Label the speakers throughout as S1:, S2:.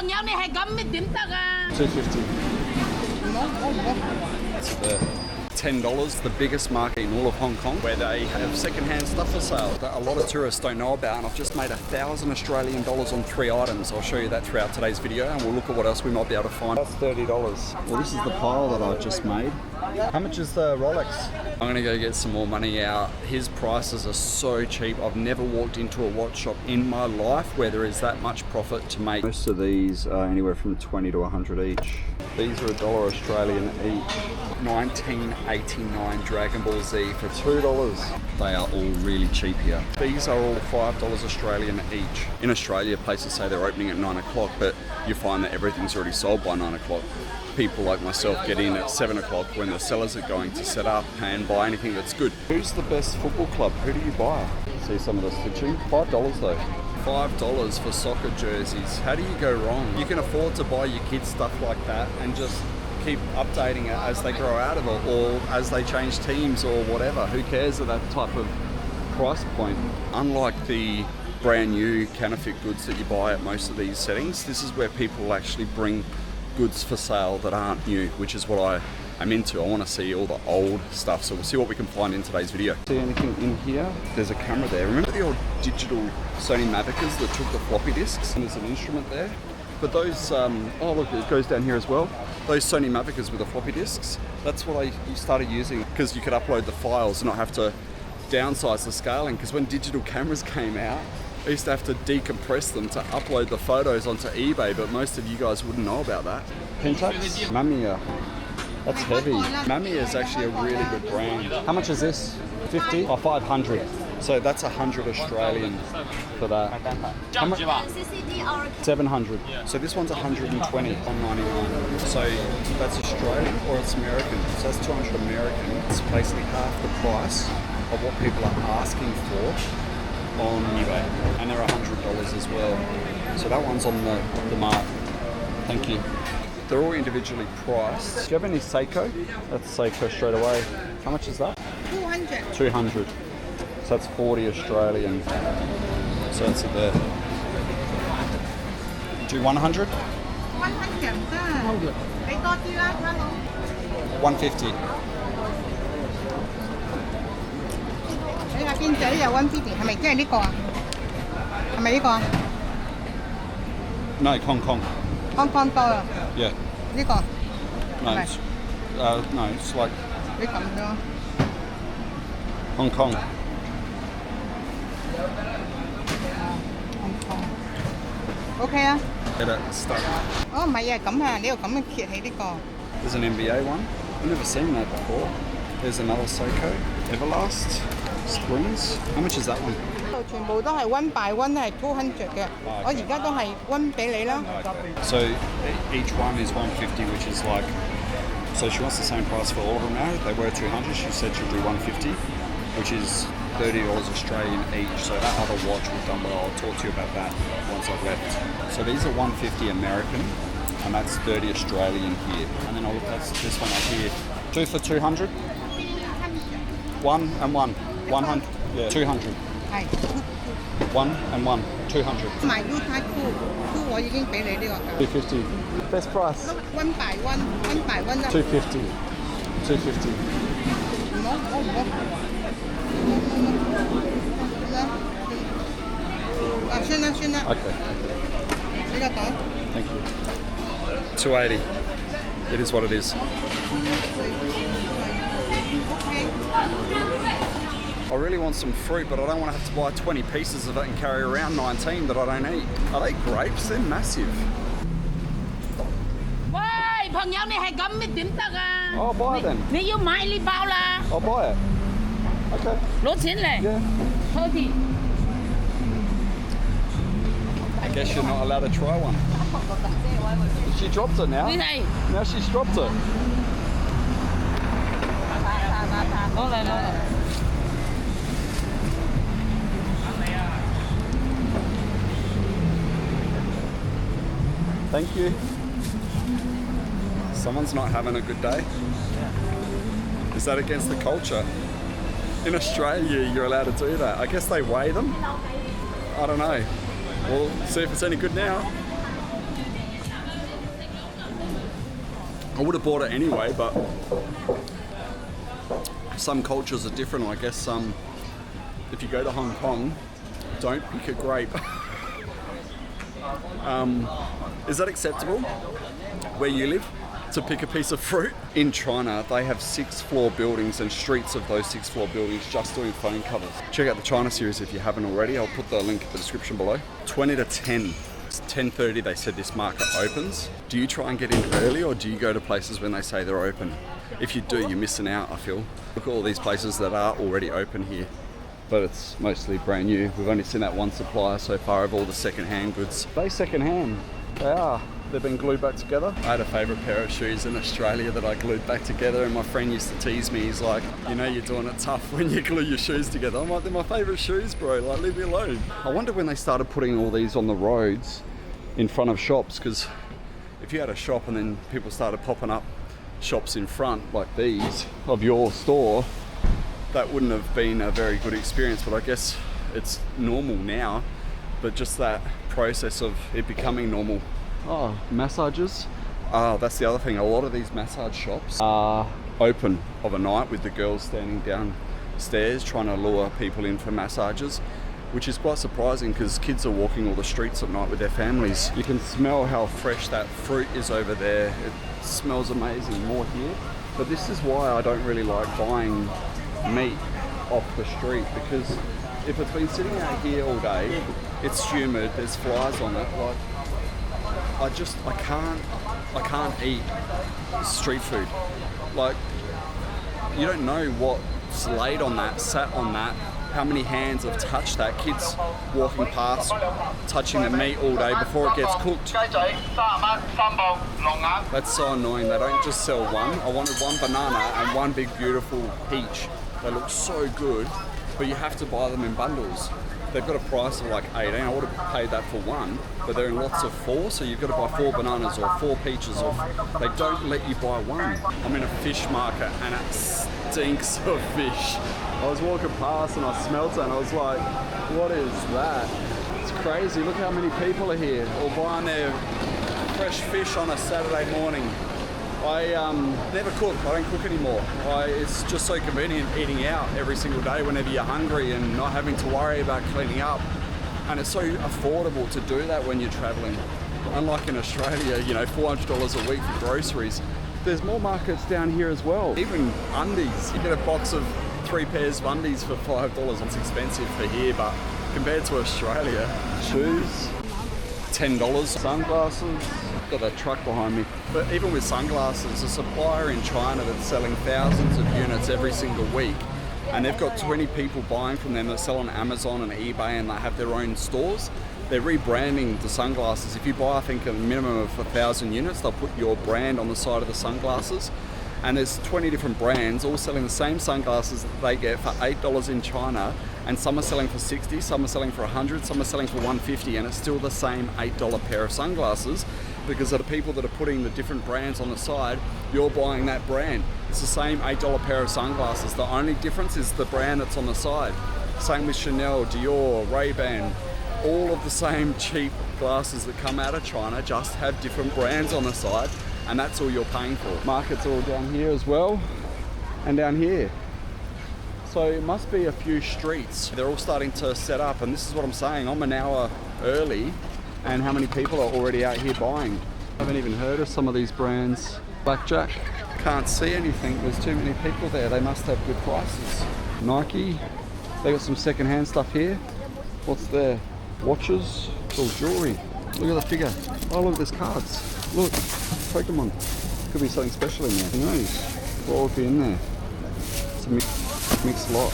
S1: 朋友你係咁點得啊
S2: ？250. That's fair. $10, the biggest market in all of Hong Kong, where they have second-hand stuff for sale that a lot of tourists don't know about, and I've just made $1,000 Australian dollars on 3 items. I'll show you that throughout today's video, and we'll look at what else we might be able to find. That's $30. Well, this is the pile that I've just made. How much is the Rolex? I'm gonna go get some more money out. His prices are so cheap. I've never walked into a watch shop in my life where there is that much profit to make. Most of these are anywhere from 20 to 100 each. These are $1 Australian each. 1989 Dragon Ball Z for $2. They are all really cheap here. These are all $5 Australian each. In Australia, places say they're opening at 9 o'clock, but you find that everything's already sold by 9 o'clock. People like myself get in at 7 o'clock when the sellers are going to set up and buy anything that's good. Who's the best football club? Who do you buy? See some of the stitching? $5 though. $5 for soccer jerseys. How do you go wrong? You can afford to buy your kids stuff like that and just keep updating it as they grow out of it or as they change teams or whatever. Who cares at that type of price point? Unlike the brand new counterfeit goods that you buy at most of these settings, this is where people actually bring goods for sale that aren't new, which is what I'm into. I want to see all the old stuff, so we'll see what we can find in today's video. See anything in here? There's a camera there. Remember the old digital Sony Mavicas that took the floppy disks? And there's an instrument there. But those, oh look, it goes down here as well. Those Sony Mavicas with the floppy disks, that's what I started using because you could upload the files and not have to downsize the scaling, because when digital cameras came out, I used to have to decompress them to upload the photos onto eBay, but most of you guys wouldn't know about that. Pentax? Mamiya. That's heavy. Mamiya is actually a really good brand. How much is this? 50 or 500? So that's 100 Australian for that. How much? 700. So this one's 120 on 99. So that's Australian or it's American. So that's 200 American. It's basically half the price of what people are asking for on eBay, and they're $100 as well. So that one's on the mark. Thank you. They're all individually priced. Do you have any Seiko? That's Seiko straight away. How much is that?
S1: 200
S2: 200. So that's 40 Australian. So that's it there. Do 100?
S1: 100 俾多啲啦，睇好。
S2: 150.
S1: 睇下邊隻呢？有150，係咪即係呢個啊？係咪呢個啊
S2: No, Hong Kong.？Hong
S1: Kong 多啊？
S2: Yeah.
S1: 呢個
S2: No,
S1: 係咪
S2: it's, no, it's like
S1: 你咁多？
S2: Hong Kong.
S1: Hong Kong OK 啊？
S2: Get it stuck.
S1: 哦，唔係啊，咁啊，你又咁樣揭起呢個。
S2: There's an NBA one. I've never seen that before. There's another Seiko. Everlast. Springs. How much is that one?
S1: 全部都係 one by one 係200嘅，我而家都係 one 俾你啦。
S2: So each one is 150, which is like, so she wants the same price for all of them now. They were 200. She said she'll do 150, which is $30 Australian each. So that other watch we've done well. I'll talk to you about that once I've left. So these are 150 American, and that's 30 Australian here. And then that's this one up here. 2 for 200. 1 and 1. 100. Yeah. 200.
S1: 係
S2: 1 and 1. 200.
S1: 買 U type two 我已經俾你呢個價。
S2: 250. Best price.
S1: One by one 啦。
S2: 250. 250.
S1: 唔好唔好。啊，算啦算啦。
S2: Okay.
S1: 呢個袋。
S2: Thank you. 280. It is what it is. I really want some fruit, but I don't want to have to buy 20 pieces of it and carry around 19 that I don't eat. Are they grapes? They're massive.
S1: 喂，朋友你係咁點得啊？
S2: I'll buy them.
S1: 你要買呢包啦，
S2: I'll buy it. Okay.
S1: 攞錢嚟。
S2: Yeah.
S1: 30。
S2: I guess you're not allowed to try one. She dropped it now.
S1: 你係
S2: Now she's dropped it.
S1: 攞嚟攞嚟。
S2: Thank you. Someone's not having a good day. Is that against the culture? In Australia, you're allowed to do that. I guess they weigh them. I don't know. We'll see if it's any good now. I would have bought it anyway, but some cultures are different. I guess if you go to Hong Kong, don't pick a grape. Is that acceptable where you live, to pick a piece of fruit? In China, they have 6-floor buildings and streets of those 6-floor buildings just doing phone covers. Check out the China series if you haven't already. I'll put the link in the description below. 20 to 10. It's 10:30 they said this market opens. Do you try and get in early, or do you go to places when they say they're open? If you do, you're missing out, I feel. Look at all these places that are already open here, but it's mostly brand new. We've only seen that one supplier so far of all the second-hand goods. Are they second-hand? They are. They've been glued back together. I had a favourite pair of shoes in Australia that I glued back together, and my friend used to tease me. He's like, you know you're doing it tough when you glue your shoes together. I'm like, they're my favourite shoes, bro. Like, leave me alone. I wonder when they started putting all these on the roads in front of shops, because if you had a shop and then people started popping up shops in front like these of your store, that wouldn't have been a very good experience. But I guess it's normal now, but just that process of it becoming normal. Oh, massages. That's the other thing. A lot of these massage shops are open of a night with the girls standing downstairs trying to lure people in for massages, which is quite surprising because kids are walking all the streets at night with their families. You can smell how fresh that fruit is over there. It smells amazing. More here. But this is why I don't really like buying meat off the street, because if it's been sitting out here all day, it's humid, there's flies on it. Like, I can't eat street food. Like, you don't know what's laid on that, sat on that, how many hands have touched that. Kids walking past, touching the meat all day before it gets cooked. That's so annoying. They don't just sell one. I wanted one banana and one big beautiful peach. They look so good, but you have to buy them in bundles. They've got a price of like 18. I would have paid that for one, but they're in lots of 4, so you've got to buy 4 bananas or 4 peaches, or they don't let you buy one. I'm in a fish market and it stinks of fish. I was walking past and I smelt it and I was like, what is that? It's crazy. Look how many people are here, all buying their fresh fish on a Saturday morning. I never cook. I don't cook anymore. It's just so convenient eating out every single day whenever you're hungry and not having to worry about cleaning up. And it's so affordable to do that when you're traveling. Unlike in Australia, you know, $400 a week for groceries. There's more markets down here as well. Even undies. You get a box of 3 pairs of undies for $5. It's expensive for here, but compared to Australia, shoes, $10. Sunglasses. Got a truck behind me. But even with sunglasses, a supplier in China that's selling thousands of units every single week, and they've got 20 people buying from them that sell on Amazon and eBay, and they have their own stores. They're rebranding the sunglasses. If you buy, I think, a minimum of 1,000 units, they'll put your brand on the side of the sunglasses. And there's 20 different brands all selling the same sunglasses that they get for $8 in China, and some are selling for 60, some are selling for 100, some are selling for 150, and it's still the same $8 pair of sunglasses, because of the people that are putting the different brands on the side. You're buying that brand. It's the same $8 pair of sunglasses. The only difference is the brand that's on the side. Same with Chanel, Dior, Ray-Ban, all of the same cheap glasses that come out of China just have different brands on the side, and that's all you're paying for. Markets are all down here as well, and down here. So it must be a few streets. They're all starting to set up, and this is what I'm saying. I'm an hour early, and how many people are already out here buying? I haven't even heard of some of these brands. Blackjack, can't see anything. There's too many people there. They must have good prices. Nike, they got some second-hand stuff here. What's there? Watches, it's all jewelry. Look at the figure. Oh, look, there's cards. Look, Pokemon. Could be something special in there. Who knows? What would be in there? It's a mixed lot.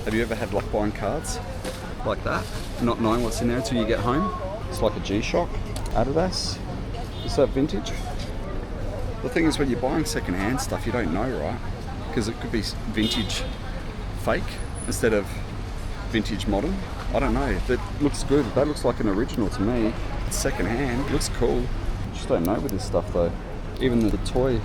S2: Have you ever had luck buying cards like that, not knowing what's in there until you get home? It's like a G-Shock, Adidas. Is that vintage? The thing is, when you're buying second-hand stuff, you don't know, right? Because it could be vintage fake instead of vintage modern. I don't know. That looks good. That looks like an original to me. It's second-hand. It looks cool. Just don't know with this stuff though. Even the toy.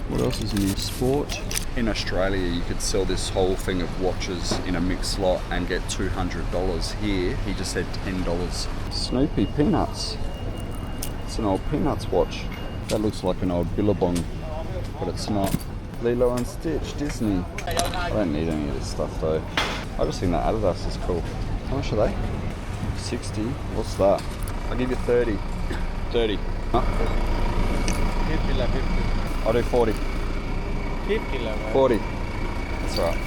S2: What else is in here? Sport. In Australia, you could sell this whole thing of watches in a mixed lot and get $200. Here, he just said $10. Snoopy Peanuts. It's an old Peanuts watch. That looks like an old Billabong, but it's not. Lilo and Stitch, Disney. I don't need any of this stuff though. I just think that Adidas is cool. How much are they? 60. What's that? I'll give you 30. 30. Huh?
S3: 50.
S2: I'll do 40.
S3: 50.
S2: 40. That's right.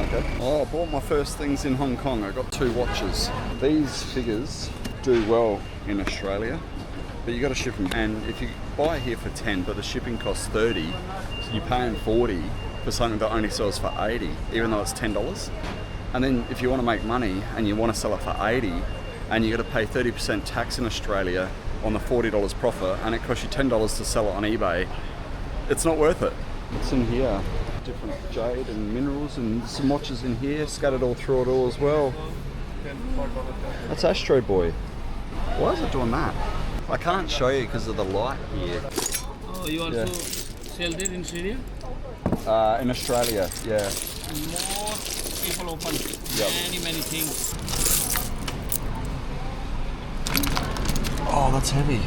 S2: Okay. Oh, I bought my first things in Hong Kong. I got 2 watches. These figures do well in Australia, but you got to ship them. And if you buy here for 10, but the shipping costs 30, so you're paying 40 for something that only sells for 80, even though it's $10. And then if you want to make money and you want to sell it for 80, and you got to pay 30% tax in Australia on the $40 profit, and it costs you $10 to sell it on eBay, it's not worth it. What's in here? Different jade and minerals, and some watches in here scattered all through it all as well. That's Astro Boy. Why is it doing that? I can't show you because of the light here.
S3: Oh, you also sell it in Syria?
S2: In Australia, yeah.
S3: More people open many things.
S2: Oh, that's heavy.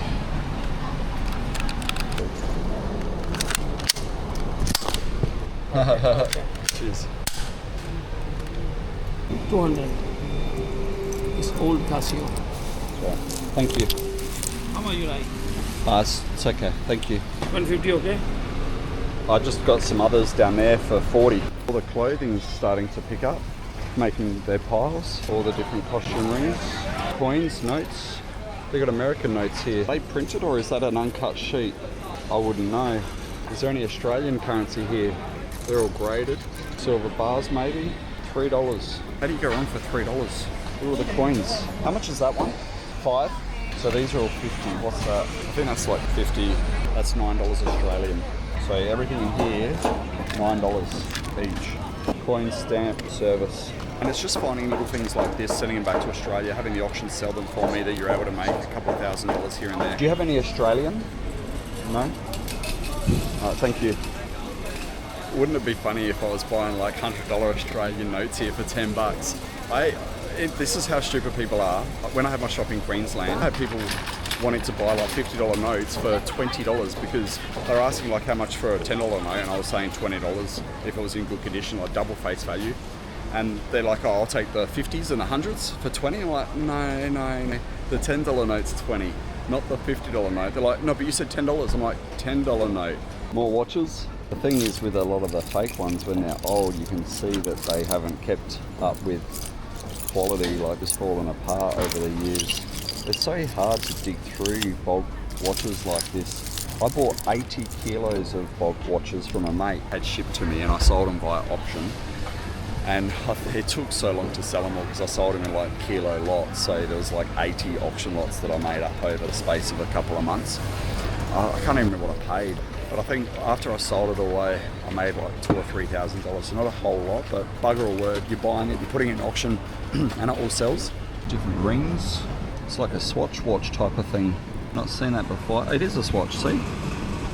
S2: Cheers.
S3: 200. It's old Casio.
S2: Right. Thank you.
S3: How much you like?
S2: It's okay. Thank you.
S3: 150, okay?
S2: I just got some others down there for 40. All the clothing's starting to pick up, making their piles. All the different costume rings, coins, notes. They got American notes here. Are they printed or is that an uncut sheet? I wouldn't know. Is there any Australian currency here? They're all graded. Silver bars maybe. $3. How do you go wrong for $3? Look at the coins. How much is that one? 5. So these are all 50. What's that? I think that's like 50. That's $9 Australian. So everything in here, $9 each. Coin, stamp, service. And it's just finding little things like this, sending them back to Australia, having the auction sell them for me, that you're able to make a couple of $1,000s here and there. Do you have any Australian? No? Alright, thank you. Wouldn't it be funny if I was buying like $100 Australian notes here for 10 bucks? This is how stupid people are. When I had my shop in Queensland, I had people wanting to buy like $50 notes for $20 because they're asking like how much for a $10 note, and I was saying $20 if it was in good condition, like double face value. And they're like, oh, I'll take the 50s and the 100s for 20. I'm like, no, the $10 note's 20, not the $50 note. They're like, no, but you said $10. I'm like, $10 note. More watches. The thing is with a lot of the fake ones, when they're old, you can see that they haven't kept up with quality, like just fallen apart over the years. It's so hard to dig through bulk watches like this. I bought 80 kilos of bulk watches from a mate, had shipped to me, and I sold them via option. And it took so long to sell them all because I sold them in like kilo lots. So there was like 80 auction lots that I made up over the space of a couple of months. I can't even remember what I paid. But I think after I sold it away, I made like $2,000 or $3,000. So not a whole lot, but bugger all word. You're buying it, you're putting it in auction, and it all sells. Different rings. It's like a Swatch watch type of thing. Not seen that before. It is a Swatch, see?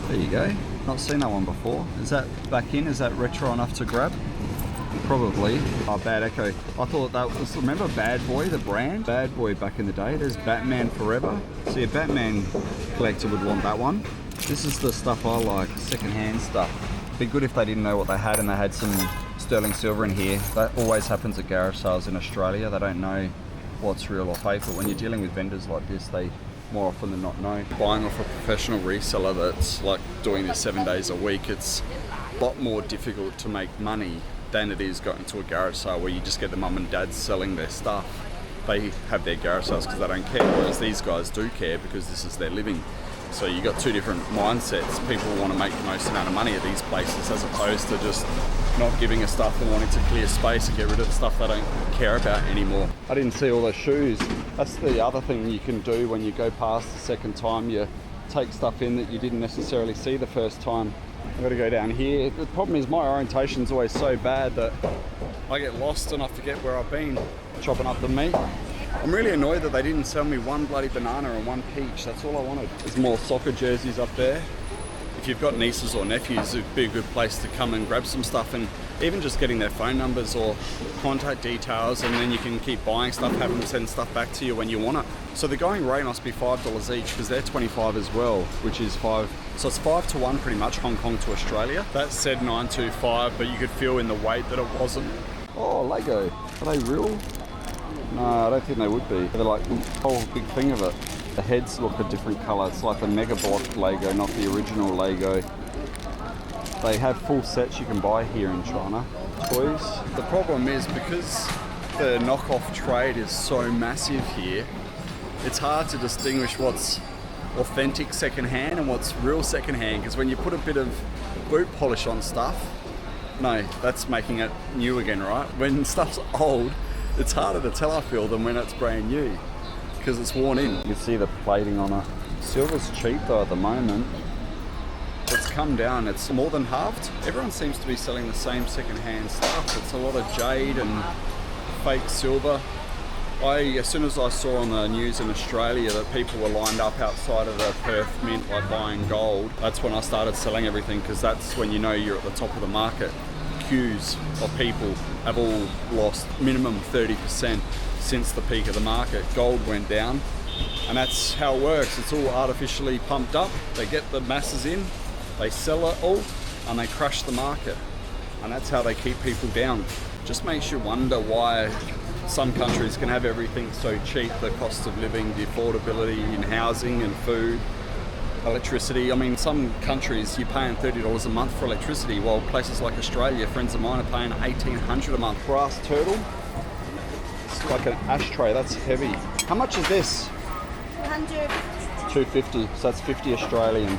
S2: There you go. Not seen that one before. Is that back in? Is that retro enough to grab? Probably. Oh, Bad Echo. I thought that was, remember Bad Boy, the brand? Bad Boy back in the day. There's Batman Forever. See, a Batman collector would want that one. This is the stuff I like, second-hand stuff. Be good if they didn't know what they had and they had some sterling silver in here. That always happens at garage sales in Australia. They don't know what's real or fake, but when you're dealing with vendors like this, they more often than not know. Buying off a professional reseller that's like doing this 7 days a week, it's a lot more difficult to make money than it is going to a garage sale where you just get the mum and dads selling their stuff. They have their garage sales because they don't care, whereas these guys do care because this is their living. So you got two different mindsets. People want to make the most amount of money at these places as opposed to just not giving a stuff and wanting to clear space and get rid of the stuff they don't care about anymore. I didn't see all the shoes. That's the other thing you can do when you go past the second time. You take stuff in that you didn't necessarily see the first time. I've got to go down here. The problem is my orientation's always so bad that I get lost and I forget where I've been chopping up the meat. I'm really annoyed that they didn't sell me one bloody banana and one peach. That's all I wanted. There's more soccer jerseys up there. if you've got nieces or nephews, it'd be a good place to come and grab some stuff, and even just getting their phone numbers or contact details, and then you can keep buying stuff, have them send stuff back to you when you want it. So the going rate must be $5 each because they're 25 as well, which is 5. So it's 5 to 1 pretty much, Hong Kong to Australia. That said 925, but you could feel in the weight that it wasn't. Oh, Lego. Are they real? No, I don't think they would be. They're like a whole big thing of it. The heads look a different colour. It's like the Mega Block Lego, not the original Lego. They have full sets you can buy here in China. Toys. The problem is because the knockoff trade is so massive here, it's hard to distinguish what's authentic secondhand and what's real secondhand, because when you put a bit of boot polish on stuff, no, that's making it new again, right? When stuff's old, it's harder to tell, I feel, than when it's brand new, because it's worn in. You can see the plating on it. Silver's cheap though at the moment. It's come down, it's more than halved. Everyone seems to be selling the same second-hand stuff. It's a lot of jade and fake silver. As soon as I saw on the news in Australia that people were lined up outside of the Perth Mint like buying gold, that's when I started selling everything, because that's when you know you're at the top of the market. Queues of people have all lost minimum 30% since the peak of the market. Gold went down, and that's how it works. It's all artificially pumped up. They get the masses in, they sell it all, and they crash the market. And that's how they keep people down. Just makes you wonder why some countries can have everything so cheap, the cost of living, the affordability in housing and food, electricity. I mean, some countries you're paying $30 a month for electricity, while places like Australia, friends of mine are paying $1,800 a month. Brass turtle, it's like an ashtray, that's heavy. How much is this? 250, so that's 50 Australian.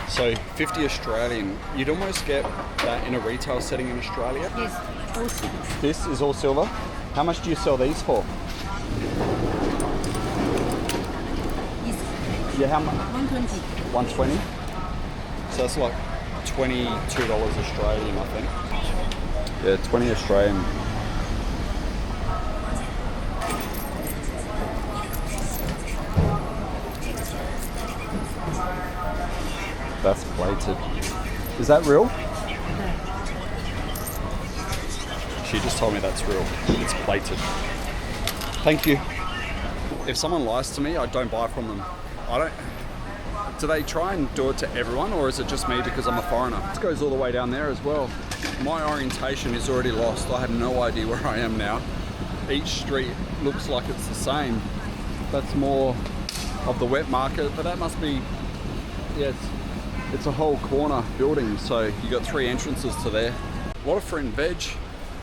S2: So 50 Australian, you'd almost get that in a retail setting in Australia.
S1: Yes, all silver.
S2: This is all silver. How much do you sell these for?
S1: Yes.
S2: Yeah, how much?
S1: 120.
S2: 120. So that's like $22 Australian, I think. Yeah, 20 Australian. That's plated. Is that real? She just told me that's real. It's plated. Thank you. If someone lies to me, I don't buy from them. Do they try and do it to everyone, or is it just me because I'm a foreigner? This goes all the way down there as well. My orientation is already lost. I have no idea where I am now. Each street looks like it's the same. That's more of the wet market, but that must be, yeah, it's a whole corner building, so you got 3 entrances to there. A lot of fruit and veg.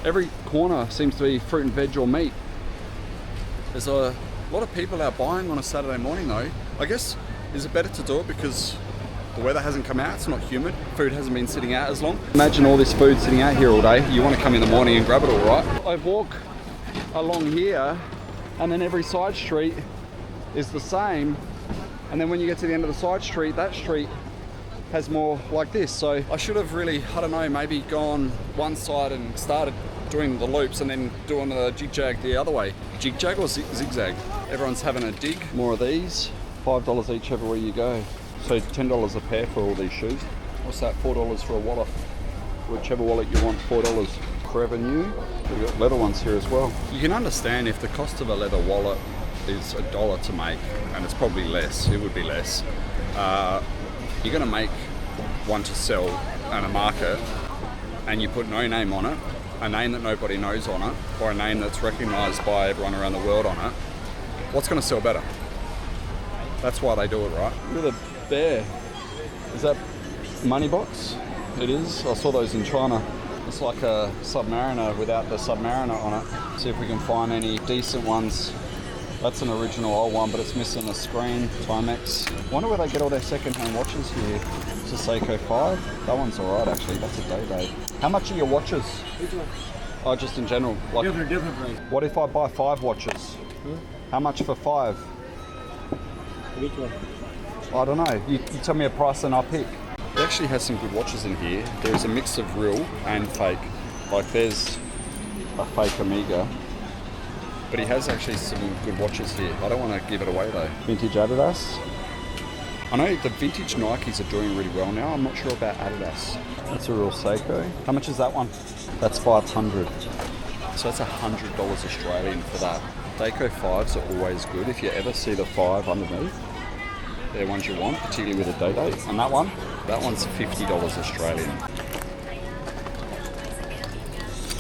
S2: Every corner seems to be fruit and veg or meat. There's a lot of people out buying on a Saturday morning though. I guess, is it better to do it because the weather hasn't come out, it's not humid, food hasn't been sitting out as long? Imagine all this food sitting out here all day. You want to come in the morning and grab it all, right? I walk along here and then every side street is the same, and then when you get to the end of the side street, that street has more like this. So I should have really, I don't know, maybe gone one side and started doing the loops and then doing the jig-jag the other way. Jig-jag or zigzag? Everyone's having a dig. More of these, $5 each everywhere you go. So $10 a pair for all these shoes. What's that, $4 for a wallet? Whichever wallet you want, $4. Forever new. We've got leather ones here as well. You can understand if the cost of a leather wallet is $1 to make, and it's probably less, it would be less. You're going to make one to sell in a market, and you put no name on it, a name that nobody knows on it, or a name that's recognised by everyone around the world on it. What's going to sell better? That's why they do it, right? Look at the bear. Is that money box? It is. I saw those in China. It's like a Submariner without the Submariner on it. See if we can find any decent ones. That's an original old one, but it's missing a screen. Timex. Wonder where they get all their second-hand watches here. It's a Seiko 5. That one's alright actually. That's a day-day. How much are your watches?
S3: Which one?
S2: Oh, just in general. Like,
S3: Different price.
S2: what if I buy 5 watches? How much for 5?
S3: Which one?
S2: I don't know. You tell me a price and I'll pick. It actually has some good watches in here. There's a mix of real and fake. Like there's a fake Omega. But he has actually some good watches here. I don't want to give it away though. Vintage Adidas. I know the vintage Nikes are doing really well now. I'm not sure about Adidas. That's a real Seiko. How much is that one? That's 500. So that's $100 Australian for that. Seiko 5s are always good. If you ever see the 5 underneath, they're ones you want, particularly with a date. And that one's $50 Australian.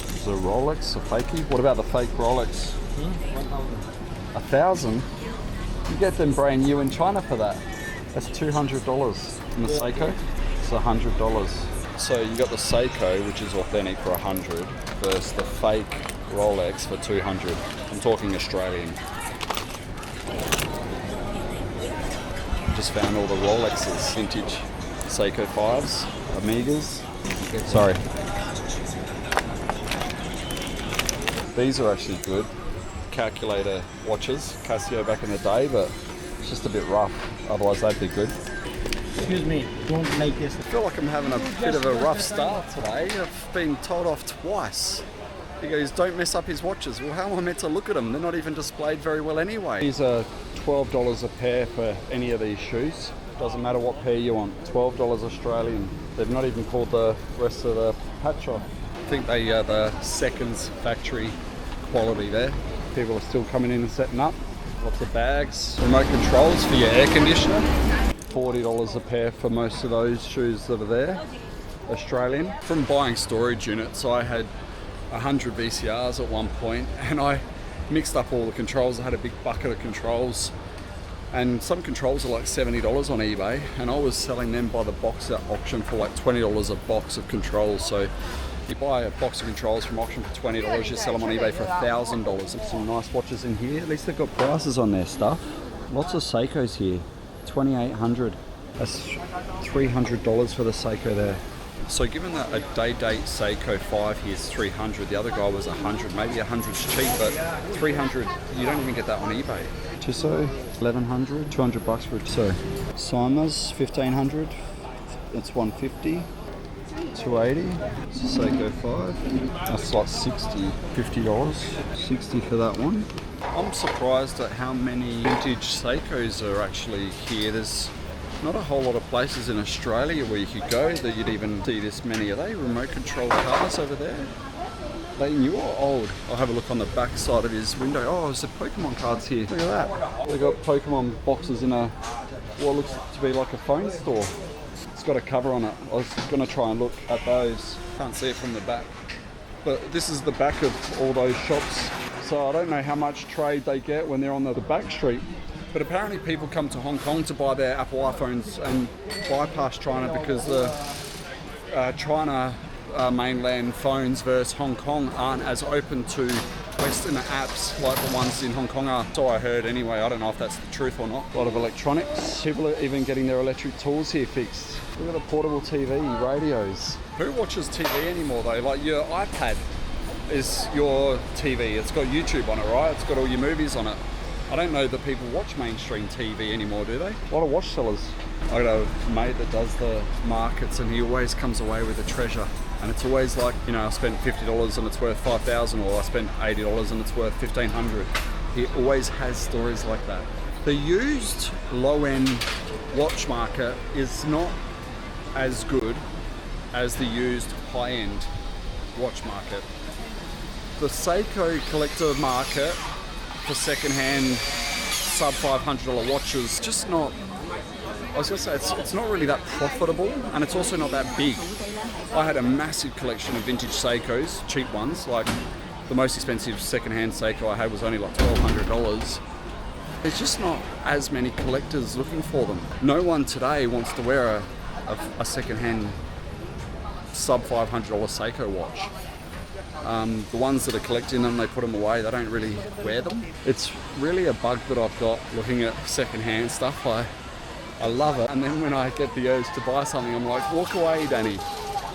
S2: There's a Rolex, a fakey. What about the fake Rolex? 1,000? You get them brand new in China for that. That's $200. And the Seiko, it's $100. So you got the Seiko, which is authentic, for 100, versus the fake Rolex for 200. I'm talking Australian. Just found all the Rolexes, vintage Seiko 5s, Amigas. Sorry. These are actually good. Calculator watches, Casio back in the day, but it's just a bit rough. Otherwise they'd be good.
S3: Excuse me, don't make this.
S2: I feel like I'm having a bit of a rough start today. I've been told off twice. He goes, don't mess up his watches. Well, how am I meant to look at them? They're not even displayed very well anyway. These are $12 a pair for any of these shoes. Doesn't matter what pair you want. $12 Australian. They've not even pulled the rest of the patch off. I think they are the seconds factory quality there. People are still coming in and setting up. Lots of bags. Remote controls for your air conditioner. $40 a pair for most of those shoes that are there. Australian. From buying storage units, I had 100 VCRs at one point, and I mixed up all the controls. I had a big bucket of controls, and some controls are like $70 on eBay, and I was selling them by the box at auction for like $20 a box of controls. So you buy a box of controls from auction for $20, you sell them on eBay for $1,000. Some nice watches in here. At least they've got prices on their stuff. Lots of Seikos here. $2,800. That's $300 for the Seiko there. So given that a day-date Seiko 5 here is $300, the other guy was $100, maybe $100's cheap, but $300, you don't even get that on eBay. Tissot, $1,100, $200 for a Tissot. Simas, $1,500, that's $150. $280, it's a Seiko 5, that's like $60, $50, $60 for that one. I'm surprised at how many vintage Seikos are actually here. There's not a whole lot of places in Australia where you could go that you'd even see this many. Are they remote control cars over there? Are they new or old? I'll have a look on the back side of his window. Oh, there's the Pokemon cards here. Look at that. They've got Pokemon boxes in a what looks to be like a phone store. It's got a cover on it. I was going to try and look at those. Can't see it from the back. But this is the back of all those shops. So I don't know how much trade they get when they're on the back street. But apparently people come to Hong Kong to buy their Apple iPhones and bypass China because the China mainland phones versus Hong Kong aren't as open to Western apps like the ones in Hong Kong are. So I heard anyway. I don't know if that's the truth or not. A lot of electronics. People are even getting their electric tools here fixed. Look at the portable TV, radios. Who watches TV anymore though? Like your iPad is your TV. It's got YouTube on it, right? It's got all your movies on it. I don't know that people watch mainstream TV anymore, do they? A lot of watch sellers. I got a mate that does the markets and he always comes away with a treasure. And it's always like, you know, I spent $50 and it's worth $5,000, or I spent $80 and it's worth $1,500. He always has stories like that. The used low-end watch market is not as good as the used high-end watch market. The Seiko collector market for second-hand sub $500 watches, just not, I was going to say, it's not really that profitable, and it's also not that big. I had a massive collection of vintage Seikos, cheap ones, like the most expensive second-hand Seiko I had was only like $1,200. There's just not as many collectors looking for them. No one today wants to wear a second-hand sub $500 Seiko watch. The ones that are collecting them, they put them away, they don't really wear them. It's really a bug that I've got looking at second-hand stuff. I love it, and then when I get the urge to buy something, I'm like, walk away, Danny.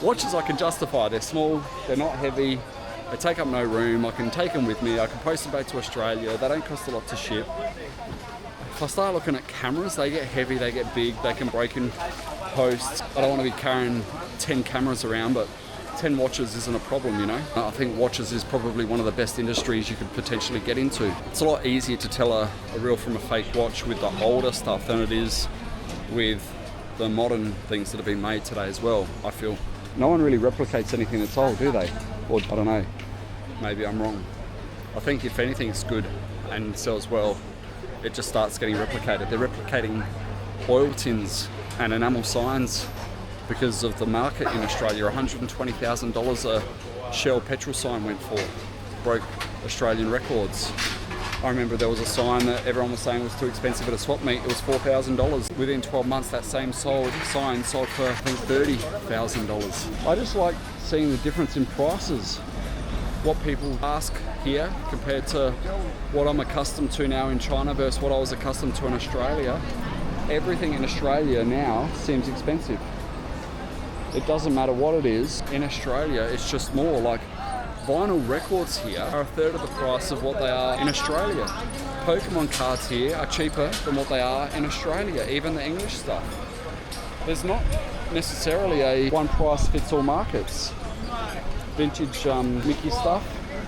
S2: Watches I can justify, they're small, they're not heavy, they take up no room, I can take them with me, I can post them back to Australia, they don't cost a lot to ship. If I start looking at cameras, they get heavy, they get big, they can break in post. I don't want to be carrying 10 cameras around, but 10 watches isn't a problem, you know. I think watches is probably one of the best industries you could potentially get into. It's a lot easier to tell a real from a fake watch with the older stuff than it is with the modern things that have been made today as well. I feel no one really replicates anything that's old, do they? Or I don't know, maybe I'm wrong. I think if anything's good and sells well, it just starts getting replicated. They're replicating oil tins and enamel signs because of the market in Australia. $120,000 a Shell petrol sign went for, broke Australian records. I remember there was a sign that everyone was saying was too expensive at a swap meet. It was $4,000. Within 12 months, that same sign sold for, I think, $30,000. I just like seeing the difference in prices. What people ask here compared to what I'm accustomed to now in China versus what I was accustomed to in Australia. Everything in Australia now seems expensive. It doesn't matter what it is. In Australia, it's just more like vinyl records here are a third of the price of what they are in Australia. Pokemon cards here are cheaper than what they are in Australia, even the English stuff. There's not necessarily a one price fits all markets. Vintage Mickey stuff.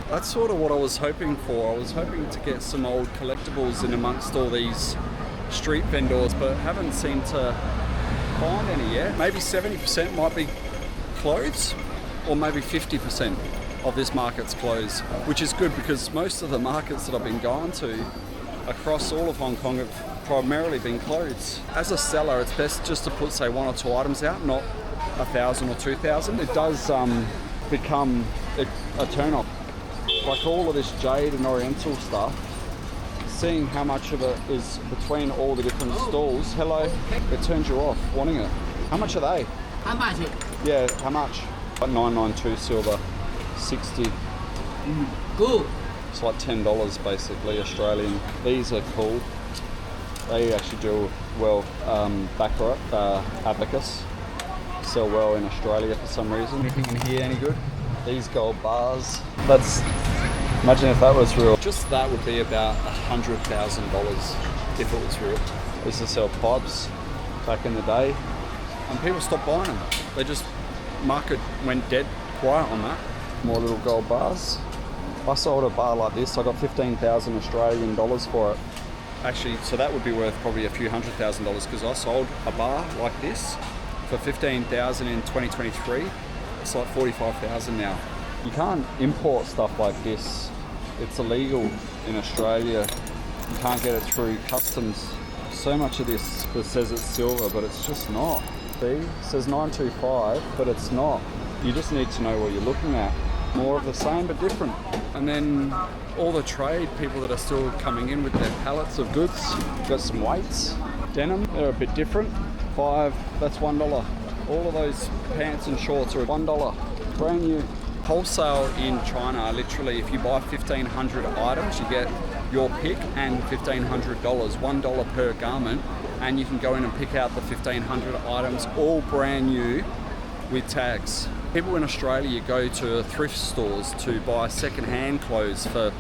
S2: That's sort of what I was hoping for. I was hoping to get some old collectibles in amongst all these street vendors, but haven't seemed to find any yet. Maybe 70% might be clothes, or maybe 50% of this market's clothes, which is good because most of the markets that I've been going to across all of Hong Kong have primarily been clothes. As a seller, it's best just to put, say, 1 or 2 items out, not 1,000 or 2,000. It does become a turn off. Like all of this jade and oriental stuff, seeing how much of it is between all the different stalls, hello, it turns you off wanting it. How much are they?
S3: How much?
S2: Yeah, how much? Like 992 silver, 60.
S3: Cool.
S2: It's like $10 basically, Australian. These are cool. They actually do well. Baccarat, abacus, sell well in Australia for some reason. Anything in here any good? These gold bars. That's, imagine if that was real. Just that would be about $100,000 if it was real. I used to sell pipes back in the day, and people stopped buying them. They just, market went dead quiet on that. More little gold bars. I sold a bar like this. I got 15,000 Australian dollars for it. Actually, so that would be worth probably a few $100,000 because I sold a bar like this for 15,000 in 2023. It's like 45,000 now. You can't import stuff like this. It's illegal in Australia. You can't get it through customs. So much of this that says it's silver, but it's just not. See, it says 925, but it's not. You just need to know what you're looking at. More of the same, but different. And then all the trade people that are still coming in with their pallets of goods. Got some weights. Denim, they're a bit different. 5, that's $1. All of those pants and shorts are $1. Brand new. Wholesale in China, literally, if you buy 1,500 items, you get your pick and $1,500, $1 per garment, and you can go in and pick out the 1,500 items, all brand new with tags. People in Australia go to thrift stores to buy second-hand clothes for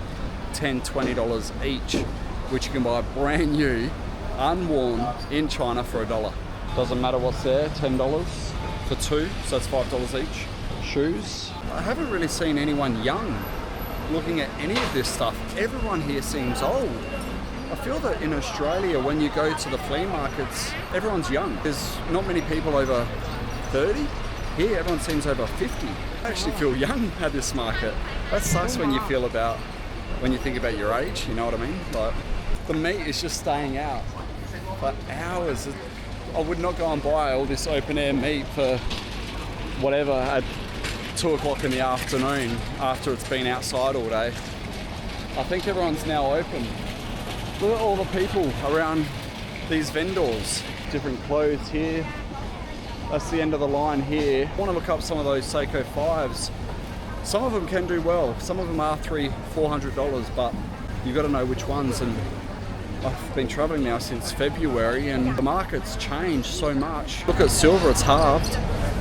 S2: $10, $20 each, which you can buy brand new, unworn in China for $1. Doesn't matter what's there, $10 for 2, so that's $5 each. Shoes. I haven't really seen anyone young looking at any of this stuff. Everyone here seems old. I feel that in Australia, when you go to the flea markets, everyone's young. There's not many people over 30. Here, everyone seems over 50. I actually feel young at this market. That sucks when you think about your age, you know what I mean? Like, the meat is just staying out for hours. I would not go and buy all this open air meat for whatever at 2 o'clock in the afternoon after it's been outside all day. I think everyone's now open. Look at all the people around these vendors. Different clothes here. That's the end of the line here. I want to look up some of those Seiko 5s. Some of them can do well. Some of them are $300, $400, but you've got to know which ones. And I've been traveling now since February and the market's changed so much. Look at silver, it's halved.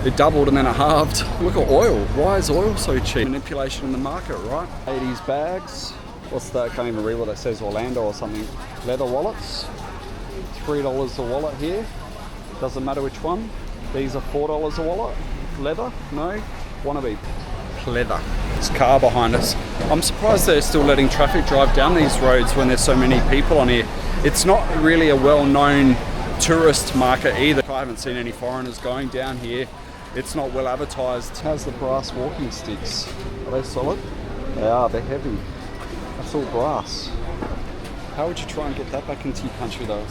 S2: It doubled and then it halved. Look at oil. Why is oil so cheap? Manipulation in the market, right? 80s bags. What's that? I can't even read what that says, Orlando or something. Leather wallets. $3 a wallet here. Doesn't matter which one. These are $4 a wallet. Leather? No. Wannabe. Pleather. This car behind us. I'm surprised they're still letting traffic drive down these roads when there's so many people on here. It's not really a well-known tourist market either. I haven't seen any foreigners going down here. It's not well advertised. How's the brass walking sticks? Are they solid? They are, they're heavy. That's all brass. How would you try and get that back into your country though?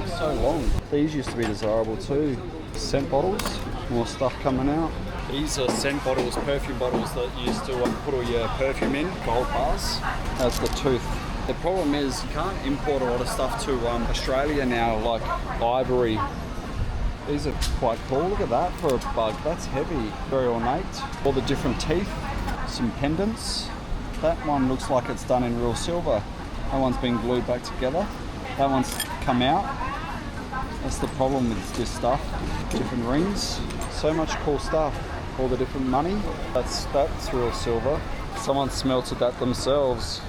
S2: It's so long. These used to be desirable too. Scent bottles, more stuff coming out. These are scent bottles, perfume bottles that you used to put all your perfume in, gold bars. That's the tooth. The problem is you can't import a lot of stuff to Australia now, like ivory. These are quite cool. Look at that for a bug. That's heavy, very ornate. All the different teeth, some pendants. That one looks like it's done in real silver. That one's been glued back together. That one's come out. That's the problem with this stuff. Different rings. So much cool stuff. All the different money. That's real silver. Someone smelted that themselves.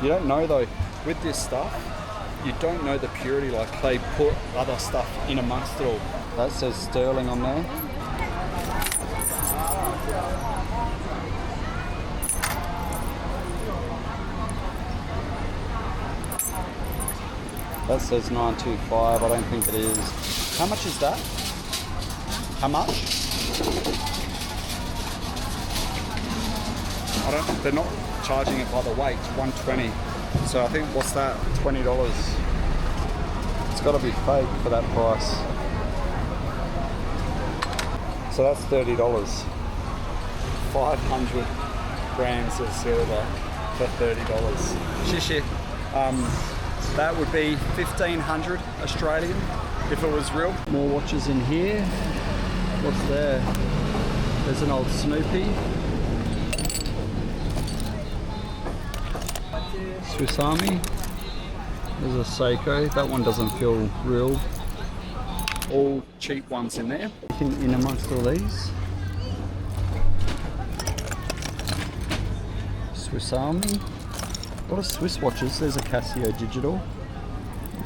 S2: You don't know though, with this stuff, you don't know the purity, like they put other stuff in amongst it all. That says sterling on there. That says 925, I don't think it is. How much is that? How much? They're not charging it by the weight, 120. So I think, what's that? $20. It's got to be fake for that price. So that's $30. 500 grams of silver for $30. Shishi. That would be 1,500 Australian if it was real. More watches in here. What's there? There's an old Snoopy. Swiss Army. There's a Seiko. That one doesn't feel real. All cheap ones in there. In amongst all these. Swiss Army. A lot of Swiss watches. There's a Casio digital.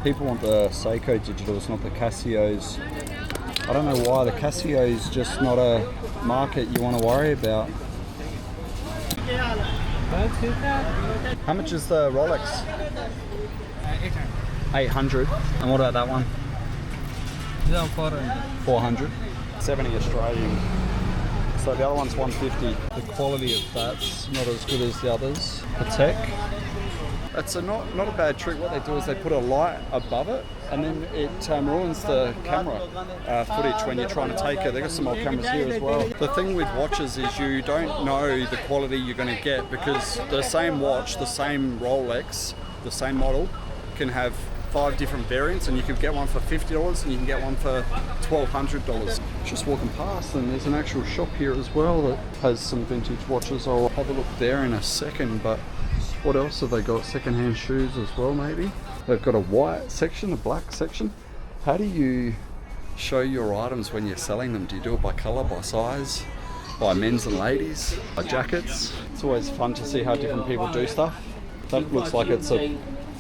S2: People want the Seiko digitals, not the Casios. I don't know why. The Casio is just not a market you want to worry about. How much is the Rolex? 800. And what about that one? 400. 70 Australian. So the other one's 150. The quality of that's not as good as the others. Patek. That's not a bad trick. What they do is they put a light above it and then it ruins the camera footage when you're trying to take it. They've got some old cameras here as well. The thing with watches is you don't know the quality you're going to get because the same watch, the same Rolex, the same model can have 5 different variants and you can get one for $50 and you can get one for $1,200. Just walking past and there's an actual shop here as well that has some vintage watches. I'll have a look there in a second, but what else have they got? Secondhand shoes as well, maybe. They've got a white section, a black section. How do you show your items when you're selling them? Do you do it by colour, by size, by men's and ladies, by jackets? It's always fun to see how different people do stuff. That looks like it's a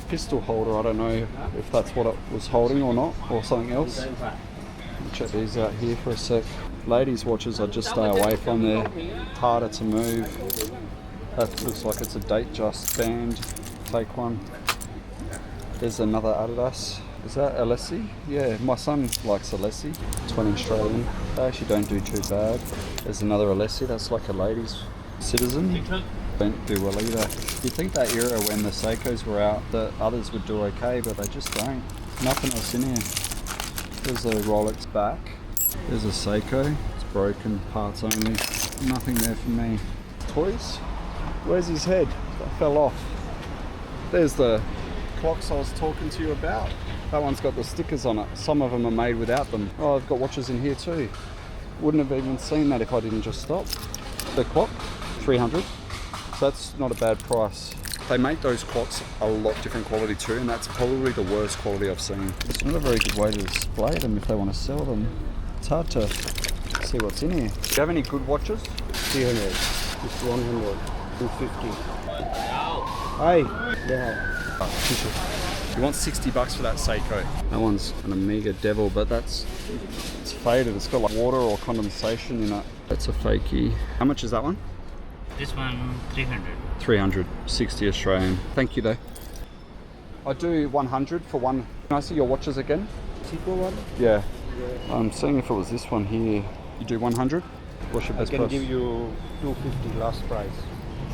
S2: pistol holder. I don't know if that's what it was holding or not, or something else. I'll check these out here for a sec. Ladies' watches I just stay away from. They're harder to move. That looks like it's a Datejust band. Take one. There's another Adidas. Is that Alessi? Yeah, my son likes Alessi. 20 Australian. They actually don't do too bad. There's another Alessi. That's like a ladies' Citizen. Don't do well either. You'd think that era when the Seikos were out that others would do okay, but they just don't. Nothing else in here. There's a Rolex back. There's a Seiko. It's broken, parts only. Nothing there for me. Toys? Where's his head? That fell off. There's the clocks I was talking to you about. That one's got the stickers on it. Some of them are made without them. Oh, I've got watches in here too. Wouldn't have even seen that if I didn't just stop. The clock, 300. So that's not a bad price. They make those clocks a lot different quality too, and that's probably the worst quality I've seen. It's not a very good way to display them if they want to sell them. It's hard to see what's in here. Do you have any good watches?
S3: 300. It's 100. 250. Hi. Yeah.
S2: You want $60 for that Seiko. That one's an Omega Devil, but it's faded. It's got like water or condensation in it. That's a fakie. How much is that one?
S4: This one 300.
S2: 360 Australian. Thank you though. I do 100 for one. Can I see your watches again?
S3: cheaper one.
S2: Yeah. I'm seeing if it was this one here. You do 100? What's your
S3: I
S2: best
S3: can
S2: price?
S3: give you 250 last price.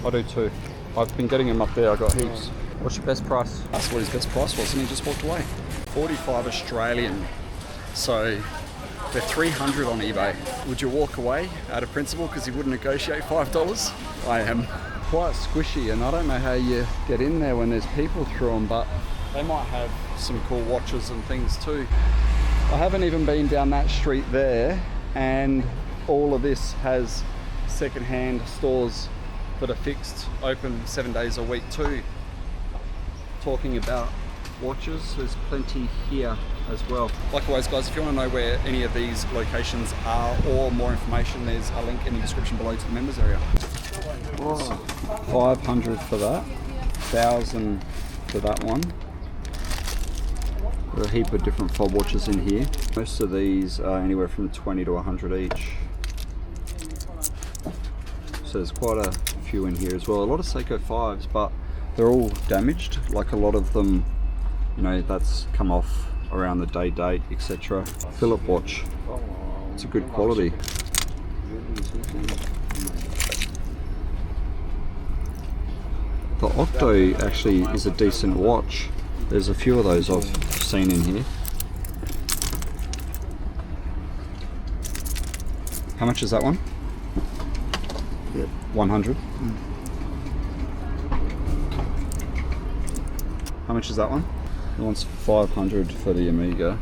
S2: I'll do 2. I've been getting them up there, I got heaps. What's your best price? That's what his best price was, and he just walked away. 45 Australian. So they're 300 on eBay. Would you walk away out of principle because he wouldn't negotiate $5? I am quite squishy, and I don't know how you get in there when there's people through them, but they might have some cool watches and things too. I haven't even been down that street there, and all of this has second-hand stores that are fixed, open 7 days a week too. Talking about watches, there's plenty here as well. Like always guys, if you want to know where any of these locations are or more information, there's a link in the description below to the members area. Whoa. 500 for that, 1,000 for that one. There are a heap of different fob watches in here. Most of these are anywhere from 20 to 100 each. So there's quite a few in here as well. A lot of Seiko 5s, but they're all damaged. Like a lot of them, you know, that's come off around the date, etc. Philip watch. It's a good quality. The Octo actually is a decent watch. There's a few of those I've seen in here. How much is that one? 100. How much is that one? He wants 500 for the Amiga.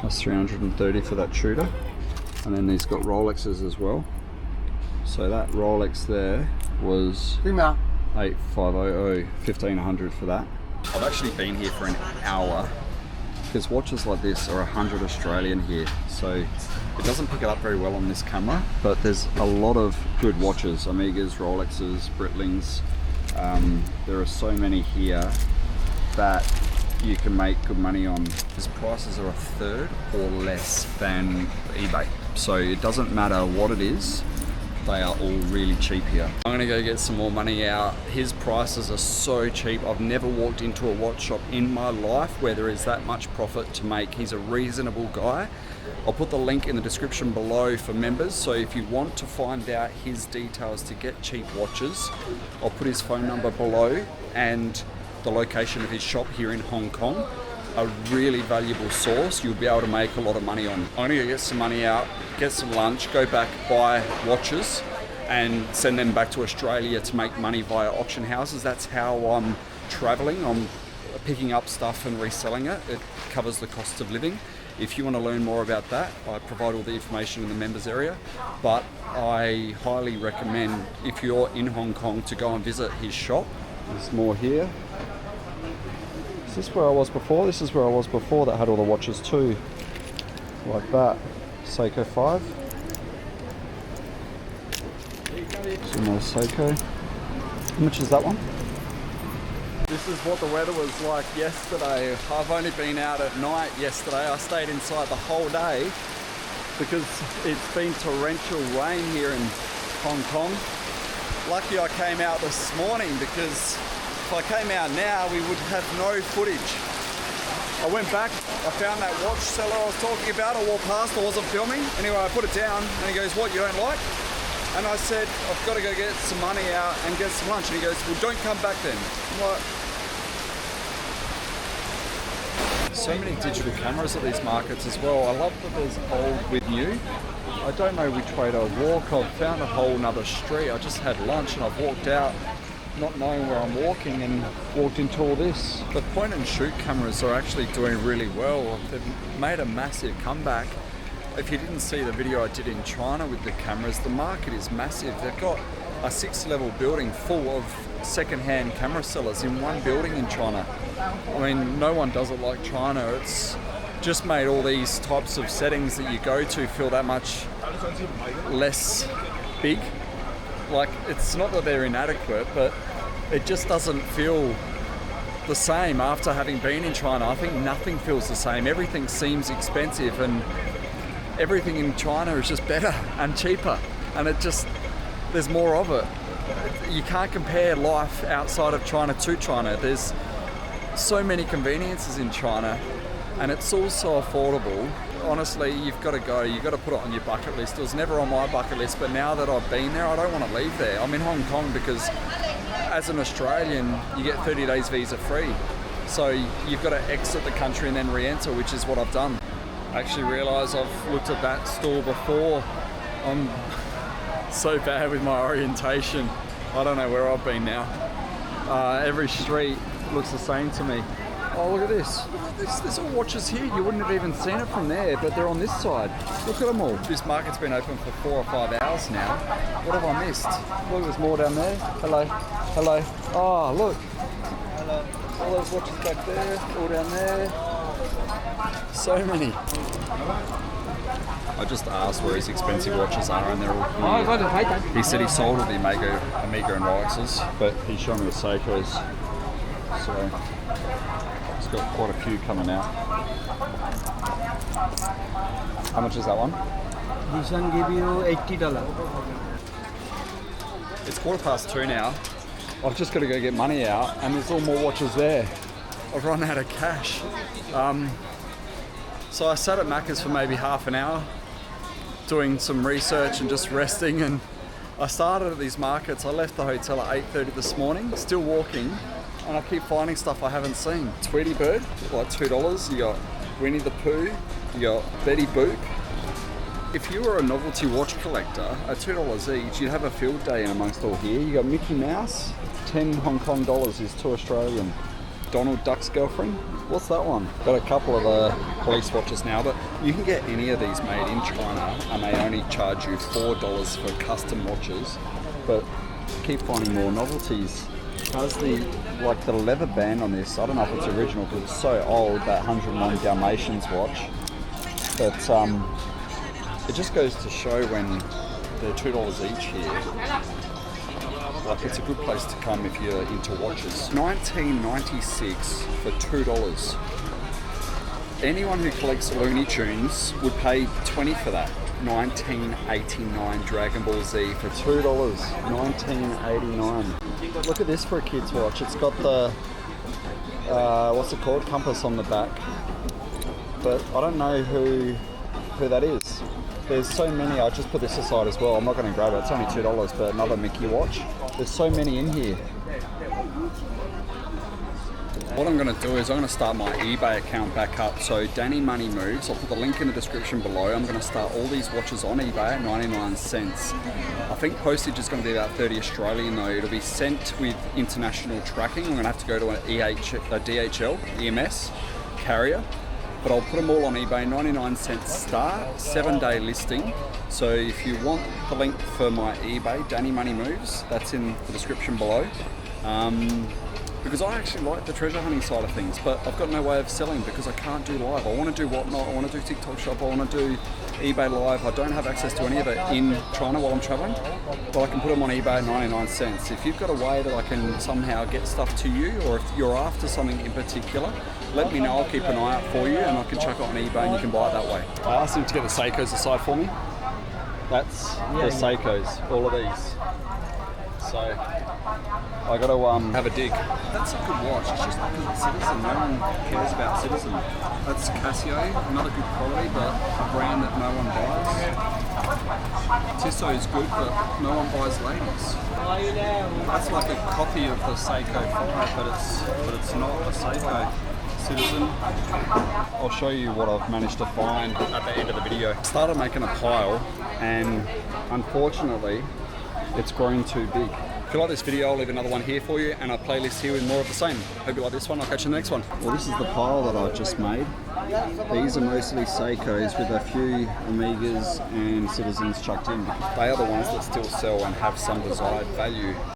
S2: That's 330 for that Tudor. And then he's got Rolexes as well. So that Rolex there was 8500, 1500 for that. I've actually been here for an hour because watches like this are 100 Australian here. So it doesn't pick it up very well on this camera, but there's a lot of good watches, Amigas, Rolexes, Breitlings. There are so many here that you can make good money on. His prices are a third or less than eBay. So it doesn't matter what it is, they are all really cheap here. I'm gonna go get some more money out. His prices are so cheap. I've never walked into a watch shop in my life where there is that much profit to make. He's a reasonable guy. I'll put the link in the description below for members, so if you want to find out his details to get cheap watches, I'll put his phone number below and the location of his shop here in Hong Kong. A really valuable source you'll be able to make a lot of money on. I'm gonna go get some money out, get some lunch, go back, buy watches and send them back to Australia to make money via auction houses. That's how I'm traveling. I'm picking up stuff and reselling it. It covers the cost of living. If you want to learn more about that, I provide all the information in the members area, but I highly recommend if you're in Hong Kong to go and visit his shop. There's more here. Is this where I was before? This is where I was before that had all the watches too. Like that. Seiko 5. Some more Seiko. How much is that one? This is what the weather was like yesterday. I've only been out at night yesterday. I stayed inside the whole day because it's been torrential rain here in Hong Kong. Lucky I came out this morning because if I came out now, we would have no footage. I went back, I found that watch seller I was talking about. I walked past, I wasn't filming. Anyway, I put it down and he goes, "What, you don't like?" And I said, "I've got to go get some money out and get some lunch." And he goes, "Well, don't come back then." I'm like, so many digital cameras at these markets as well. I love that there's old with new. I don't know which way to walk. I've found a whole nother street. I just had lunch and I've walked out not knowing where I'm walking and walked into all this. The point and shoot cameras are actually doing really well. They've made a massive comeback. If you didn't see the video I did in China with the cameras, the market is massive. They've got a 6-level building full of second-hand camera sellers in one building in China. I mean, no one does it like China. It's just made all these types of settings that you go to feel that much less big. Like, it's not that they're inadequate, but it just doesn't feel the same after having been in China. I think nothing feels the same. Everything seems expensive and everything in China is just better and cheaper, and it just, there's more of it. you can't compare life outside of China to China. There's so many conveniences in China, and it's all so affordable. Honestly, you've got to go. You've got to put it on your bucket list. It was never on my bucket list, but now that I've been there, I don't want to leave there. I'm in Hong Kong because as an Australian, you get 30 days visa free. So you've got to exit the country and then re-enter, which is what I've done. I actually realise I've looked at that store before. I'm so bad with my orientation. I don't know where I've been now. Every street looks the same to me. Oh, look at this. There's all watches here. You wouldn't have even seen it from there, but they're on this side. Look at them all. This market's been open for 4 or 5 hours now. What have I missed? Look, there's more down there. Hello. Hello. Oh, look. Hello. All those watches back there, all down there. So many. I just asked where his expensive watches are, and they're all here. He said he sold all the Amiga and Rolexes, but he's showing me the Seikos. So he's got quite a few coming out. How much is that one?
S3: This one give you $80.
S2: It's 2:15 now. I've just got to go get money out, and there's all more watches there. I've run out of cash. So I sat at Macca's for maybe half an hour doing some research and just resting, and I started at these markets. I left the hotel at 8:30 this morning, still walking, and I keep finding stuff I haven't seen. Tweety Bird, like $2. You got Winnie the Pooh, you got Betty Boop. If you were a novelty watch collector, at $2 each, you'd have a field day in amongst all here. You got Mickey Mouse, 10 Hong Kong dollars is 2 Australian. Donald Duck's girlfriend, what's that one? Got a couple of the police watches now, but you can get any of these made in China, and they only charge you $4 for custom watches. But keep finding more novelties. How's the leather band on this? I don't know if it's original because it's so old, that 101 Dalmatians watch. But it just goes to show when they're $2 each here. Like, it's a good place to come if you're into watches. 1996 for $2. Anyone who collects Looney Tunes would pay $20 for that. 1989 Dragon Ball Z for $2. 1989. Look at this for a kid's watch. It's got the what's it called? Compass on the back. But I don't know who that is. There's so many. I'll just put this aside as well. I'm not going to grab it. It's only $2, but another Mickey watch. There's so many in here. What I'm going to do is I'm going to start my eBay account back up. So Danny Money Moves, I'll put the link in the description below. I'm going to start all these watches on eBay at 99 cents. I think postage is going to be about 30 Australian though. It'll be sent with international tracking. I'm going to have to go to a DHL, EMS carrier. But I'll put them all on eBay, 99 cents start, 7-day listing. So if you want the link for my eBay, Danny Money Moves, that's in the description below. Because I actually like the treasure hunting side of things, but I've got no way of selling because I can't do live. I want to do Whatnot, I want to do TikTok Shop, I want to do eBay Live. I don't have access to any of it in China while I'm traveling, but I can put them on eBay at 99 cents. If you've got a way that I can somehow get stuff to you, or if you're after something in particular, let me know. I'll keep an eye out for you and I can chuck it on eBay and you can buy it that way. I asked him to get the Seikos aside for me. That's the Seikos, all of these. So I got to have a dig. That's a good watch. It's just because it's Citizen. No one cares about Citizen. That's Casio, another good quality, but a brand that no one buys. Tissot is good, but no one buys ladies. That's like a copy of the Seiko 5, but it's not a Seiko. Citizen. I'll show you what I've managed to find at the end of the video. I started making a pile, and unfortunately, it's grown too big. If you like this video, I'll leave another one here for you and a playlist here with more of the same. Hope you like this one. I'll catch you in the next one. Well, this is the pile that I just made. These are mostly Seikos with a few Amigas and Citizens chucked in. They are the ones that still sell and have some desired value.